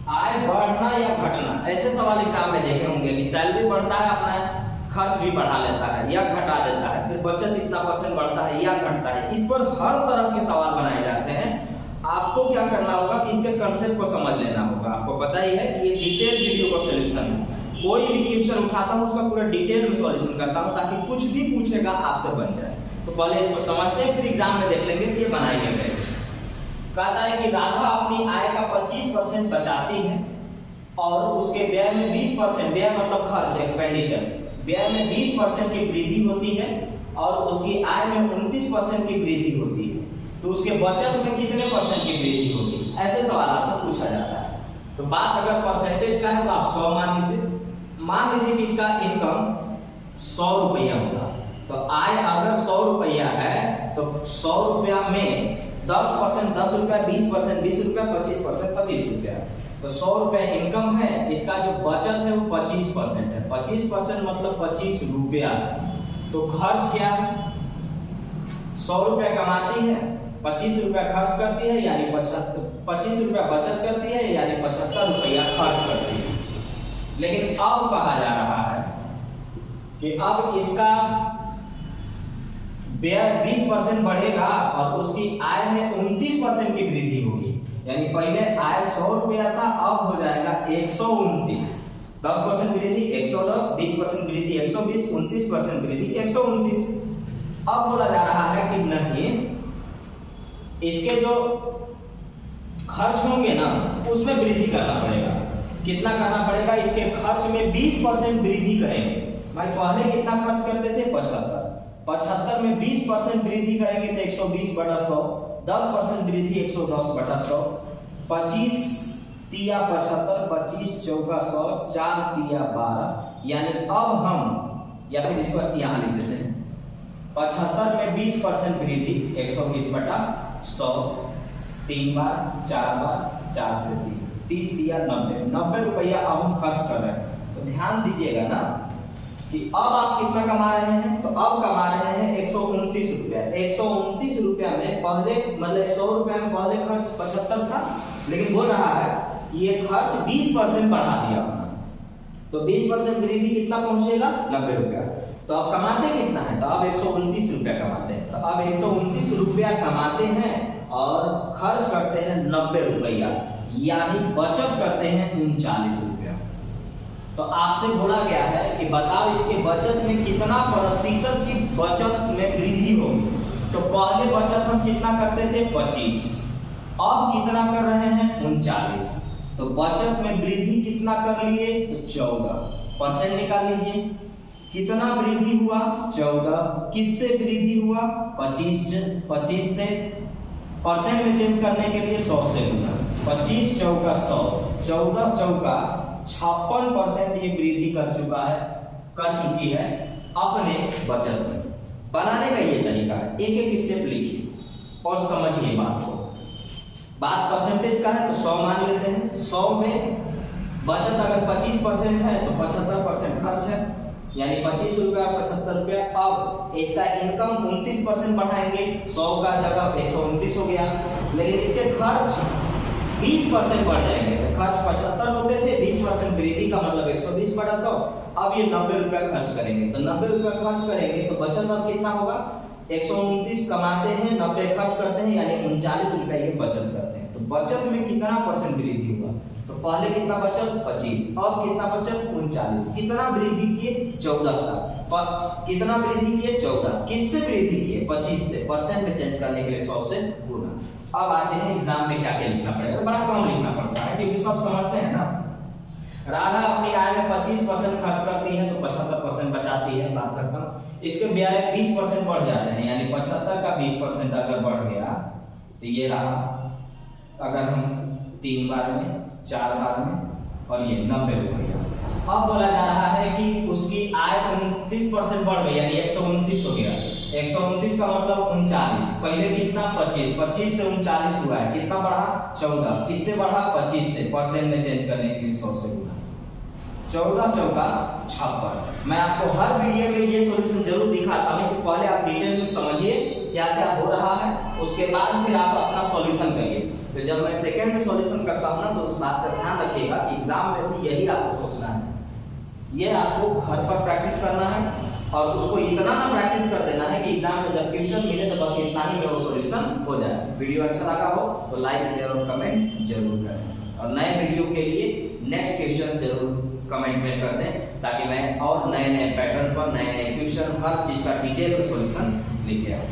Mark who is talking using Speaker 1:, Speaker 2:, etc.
Speaker 1: आय बढ़ना या घटना, ऐसे सवाल एग्जाम में देखे होंगे कि सैलरी बढ़ता है, अपना खर्च भी बढ़ा लेता है या घटा देता है, फिर बचत इतना % बढ़ता है या घटता है। इस पर हर तरह के सवाल बनाए जाते हैं। आपको क्या करना होगा कि इसके कंसेप्ट को समझ लेना होगा। आपको पता ही है कि ये डिटेल वीडियो का सॉल्यूशन है। कोई भी क्वेश्चन उठाता हूँ उसका पूरा डिटेल में सॉल्यूशन करता हूँ ताकि कुछ भी पूछेगा आपसे बन जाए। तो पहले इसको समझते हैं, फिर एग्जाम में देख लेंगे कि ये बनाएंगे कैसे। कहता है कि राधा अपनी आय का 25% बचाती है और उसके व्यय में 20%, व्यय मतलब खर्च, एक्सपेंडिचर, व्यय में 20% की वृद्धि होती है और उसकी आय में 29% की वृद्धि होती है, तो उसके बचत में कितने % की वृद्धि होगी? ऐसे सवाल आपसे पूछा जाता है। तो बात अगर परसेंटेज का है तो आप 100 मान लीजिए। मान लीजिए कि इसका इनकम 100 रुपया होगा, तो आय अगर 100 रुपया है तो 100 रुपया में 10% 10 रुपया, 20% 20 रुपया, 25% 25 रुपया। तो 100 रुपया इनकम है, इसका जो बचत है वो 25% है। 25% मतलब 25 रुपया। तो खर्च क्या है? 100 रुपया कमाती है, 25 रुपया खर्च करती है, यानी 25 रुपया बचत करती है, यानी 75 रुपया खर्च करती है। लेकिन अब कहा जा रहा है कि अब इसका व्यय 20% बढ़ेगा और उसकी आय में 29% की वृद्धि होगी। यानी पहले आय 100 रुपया था, अब हो जाएगा 129। 10% वृद्धि 110, 20% वृद्धि 120, 29% वृद्धि 129। अब बोला जा रहा है कि नहीं, इसके जो खर्च होंगे ना उसमें वृद्धि करना पड़ेगा। कितना करना पड़ेगा? इसके खर्च में 20% वृद्धि करेंगे। भाई पहले कितना खर्च करते थे? 75 में 20% वृद्धि करेंगे तो 120/100, 10% वृद्धि 110/100, 25 तिया 75, 25 चौका 100, 4 तिया 12। यानी अब हम, या फिर इसको यहाँ लिख देते हैं, 75 में 20% वृद्धि 120/100, 3 बार 4 बार 4 से 3, 30 तिया 90 रुपया अब हम खर्च कर रहे हैं। तो ध्यान दीजिएगा ना कि अब आप कितना कमा रहे हैं? तो अब कमा रहे हैं 129 रुपया। 129 रुपया में पहले, मतलब 100 रुपया में पहले खर्च 75 था, लेकिन बोल रहा है ये खर्च 20% बढ़ा दिया अपना, तो 20% वृद्धि कितना पहुंचेगा? 90 रुपया। तो अब कमाते कितना है? तो अब 129 रुपया कमाते हैं। तो अब 129 रुपया कमाते हैं और खर्च करते हैं 90 रुपया, यानी बचत करते हैं 39 रुपया। तो आपसे बोला गया है कि बताओ इसके बचत में कितना प्रतिशत की बचत में वृद्धि होगी। तो पहले बचत हम कितना करते थे? 25, अब कितना कर रहे हैं? 39। तो बचत में वृद्धि कितना कर लिए? तो 14% निकाल लीजिए। कितना वृद्धि हुआ? 14। किससे वृद्धि हुआ? 25 से। परसेंट में चेंज करने के लिए 100 से गुना, 25 चौका 100, 14 चौका 56% ये वृद्धि कर चुकी है अपने बचत में। बनाने का ये तरीका है, एक एक स्टेप लिखिए और समझिए बात को। बात परसेंटेज का है तो 100 मान लेते हैं। 100 में बचत अगर 25% है तो 75% खर्च है, यानी 25 रुपया 75 रुपया। अब इसका इनकम 29% बढ़ाएंगे, 100 का जगह 129 हो गया, लेकिन इसके खर्च 20% बढ़ जाएंगे। तो खर्च 75 होते थे, 20% वृद्धि का मतलब 120/100। अब ये 90 रुपया खर्च करेंगे, तो 90 रुपया खर्च करेंगे तो बचत अब कितना होगा? 129 कमाते हैं, 90 खर्च करते हैं, यानी 39 रुपया ये बचत करते हैं। तो बचत में कितना % वृद्धि हुआ? तो पहले कितना बचत? 25, अब कितना बचत? 39। कितना वृद्धि किए? 14 का। कितना वृद्धि किए? 14। किससे वृद्धि किए? 25 से। परसेंट में चेंज करने के लिए 100 से गुना। अब आते हैं एग्जाम में क्या क्या लिखना पड़ेगा। बड़ा कम लिखना पड़ता है क्योंकि सब समझते हैं ना। राधा अपनी आय में 25% खर्च करती है तो 75% बचाती है, बात करता हूँ। इसके व्यय 20% बढ़ जाते हैं, यानी 75 का 20% अगर बढ़ गया तो ये रहा, अगर हम 3 बार में 4 बार में, और ये 90 रुपया। अब बोला जा रहा है कि उसकी आय 29% बढ़ गई, यानी 129 हो गया। 129 का मतलब 39। पहले कितना? 25 से 39 हुआ है, कितना बढ़ा? 14। किससे बढ़ा? 25 से। परसेंट में चेंज करने के लिए 100 से गुना, 14 चौका 56। मैं आपको हर वीडियो में ये सॉल्यूशन जरूर दिखाता हूँ कि पहले आप डिटेल में समझिए क्या क्या हो रहा है, उसके बाद फिर आप अपना सॉल्यूशन करिए। तो जब मैं सेकंड में सॉल्यूशन करता हूँ ना, तो उस बात का ध्यान रखिएगा कि एग्जाम में भी यही आपको सोचना है, ये आपको घर पर प्रैक्टिस करना है और उसको इतना ना प्रैक्टिस कर देना है कि एग्जाम में जब क्वेश्चन मिले तो बस इतना ही में वो सॉल्यूशन हो जाए। वीडियो अच्छा लगा हो तो लाइक शेयर और कमेंट जरूर करें, और नए वीडियो के लिए नेक्स्ट क्वेश्चन जरूर कमेंट में कर दें, ताकि मैं और नए नए पैटर्न पर नए नए क्वेश्चन हर चीज का डिटेल सॉल्यूशन लेके आऊँ।